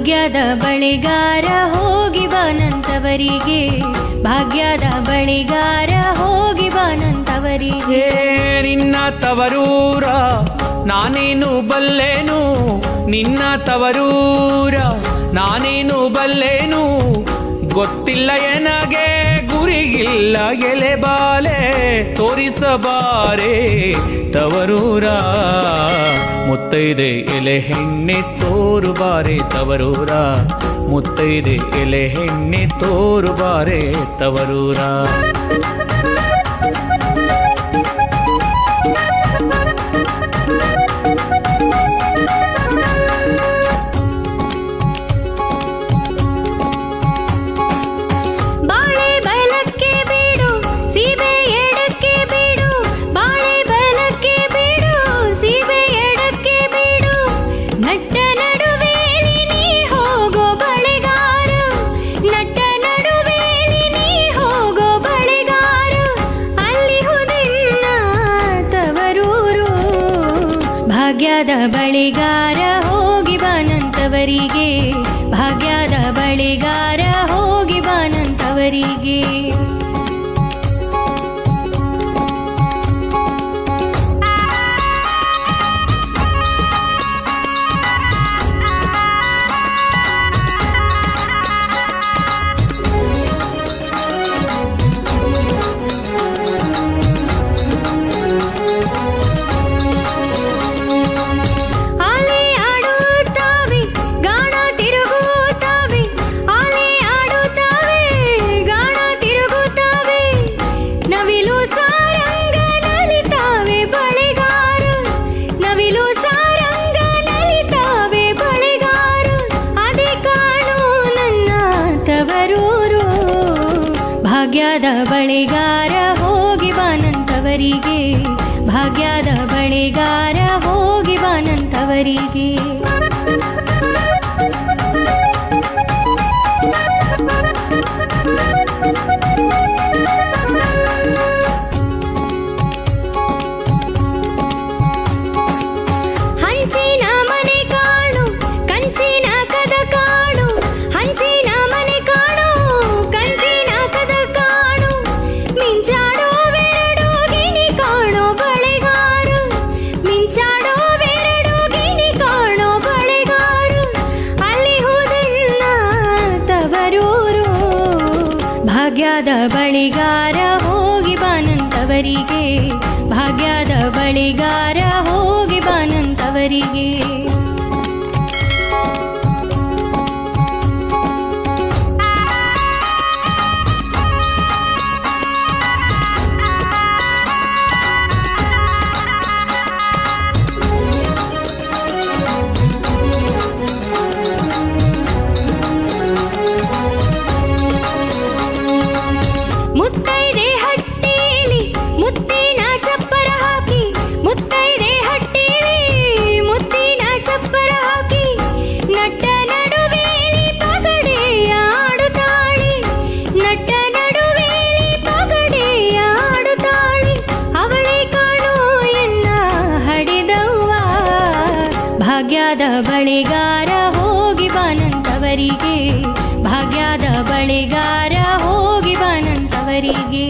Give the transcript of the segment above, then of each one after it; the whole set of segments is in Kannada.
ಭಾಗ್ಯದ ಬಳಿಗಾರ ಹೋಗಿ ಬಾನಂತವರಿಗೆ, ಭಾಗ್ಯದ ಬಳಿಗಾರ ಹೋಗಿ ಬಾನಂತವರಿಗೆ. ನಿನ್ನ ತವರೂರ ನಾನೇನು ಬಲ್ಲೆನು, ನಿನ್ನ ತವರೂರ ನಾನೇನು ಬಲ್ಲೆನು, ಗೊತ್ತಿಲ್ಲ ಎನಗೆ ಗುರಿಗಿಲ್ಲ ಎಲೆಬಾಲೆ ತೋರಿಸಬಾರೆ ತವರೂರ. ಮುತ್ತೈದೆ ಎಲೆ ಹೆಣ್ಣೆ ತೋರುಬಾರೆ ತವರೂರ, ಮುತ್ತೈದೆ ಎಲೆ ಹೆಣ್ಣೆ ತೋರುಬಾರೆ ತವರೂರ. ಭಾಗ್ಯದ ಬಳಿಗಾರ ಹೋಗಿ ಬಾನಂತವರಿಗೆ, ಭಾಗ್ಯದ ಬಳಿಗಾರ ಹೋಗಿ ಬಾನಂತವರಿಗೆ. ಭಾಗ್ಯದ ಬಳಿಗಾರ ಹೋಗಿ ಬಾನಂತವರಿಗೆ, ಭಾಗ್ಯದ ಬಳಿಗಾರ ಹೋಗಿ ಬಾನಂತವರಿಗೆ. ಹಂಚಿನ ಮನೆ ಕಾಣು ಕಂಚಿನ ಕದ ಕಾಣು, ಹಂಚಿನ ಮನೆ ಕಾಣು ಕಂಚಿನ ಕದ ಕಾಣು, ಮಿಂಚಾಡೋವೆರಡು ಗಿಣಿ ಕಾಣೋ ಬಳೆಗಾರು, ಮಿಂಚಾಡೋವೆರಡು ಗಿಣಿ ಕಾಣೋ ಬಳೆಗಾರು, ಅಲ್ಲಿ ಹೋದೆಲ್ಲ ತವರೂರು. ಭಾಗ್ಯದ ಬಳಿಗಾರ ಹೋಗಿ ಬಾನಂತವರಿಗೆ, ಭಾಗ್ಯದ ಬಳಿಗಾರ ಹೋಗಿ ಬಾನಂತವರಿಗೆ. ಮುತ್ತೈದೆ ಹಟ್ಟಿಲಿ ಮುತ್ತಿನ ಚಪ್ಪರ ಹಾಕಿ, ಮುತ್ತೈದೆ ಹಟ್ಟಿಲಿ ಮುತ್ತಿನ ಚಪ್ಪರ ಹಾಕಿ, ನಟ್ಟ ನಡುವೇಲಿ ಪಗಡೆಯ ಆಡುತ್ತಾಳೆ, ನಟ್ಟ ನಡುವೇಲಿ ಪಗಡೆಯ ಆಡುತ್ತಾಳೆ, ಅವಳೇ ಕಾಣೋ ಎನ್ನ ಹಡಿದವ್ವ. ಭಾಗ್ಯದ ಬಳಿಗಾರ ಹೋಗಿ ಬಾನಂತವರಿಗೆ, ಭಾಗ್ಯದ ಬಳಿಗಾರ ಹೋಗಿ ಬಾನಂತವರಿಗೆ.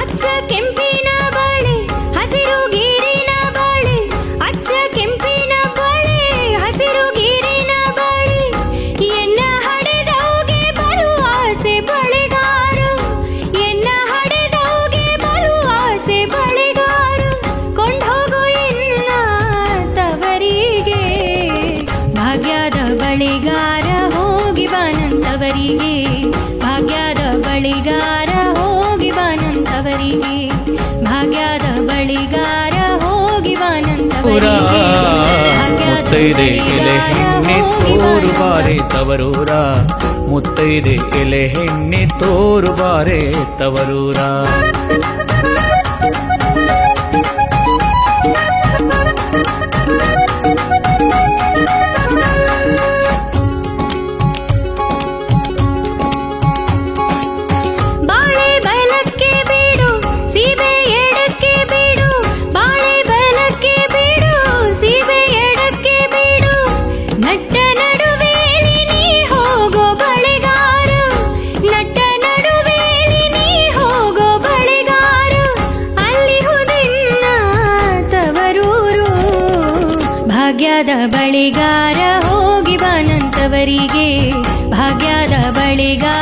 ಅಚ್ಚ ಕೆಂಪಿನ ಬಳೆ ಹಸಿರು ಗೀರಿನ ಬಳೆ, ಅಚ್ಚ ಕೆಂಪಿನ ಬಳೆ ಹಸಿರು ಗೀರಿನ ಬಳೆ, ಎನ್ನ ಹಡೆದವ್ಗೆ ಬರುವ ಆಸೆ ಬಳೆಗಾರು, ಎನ್ನ ಹಡೆದವ್ಗೆ ಬರುವ ಆಸೆ ಬಳೆಗಾರು, ಕೊಂಡೋಗು ಎನ್ನ ತವರಿಗೆ. ಭಾಗ್ಯದ ಬಳಿಗಾರ ಹೋಗಿ ಬಾನಂತವರಿಗೆ, ಭಾಗ್ಯದ ಬಳಿಗಾರ ಹೋಗಿ ಬಾನಂತವರಿಗೆ, ಭಾಗ್ಯದ ಬಳಿಗಾರ ಹೋಗಿ ಬಾನಂತವರಿಗೆ. ಮುತ್ತೈದೆ ಎಲೆ ಹೆಣ್ಣೆ ತೋರುಬಾರೆ ತವರೂರ, ಮುತ್ತೈದೆ ಎಲೆ ಹೆಣ್ಣೆ ತೋರುಬಾರೆ ತವರೂರ. ಬಳೆಗಾರ ಹೋಗಿ ಬಾನಂತವರಿಗೆ ಭಾಗ್ಯದ ಬಳೆಗಾರ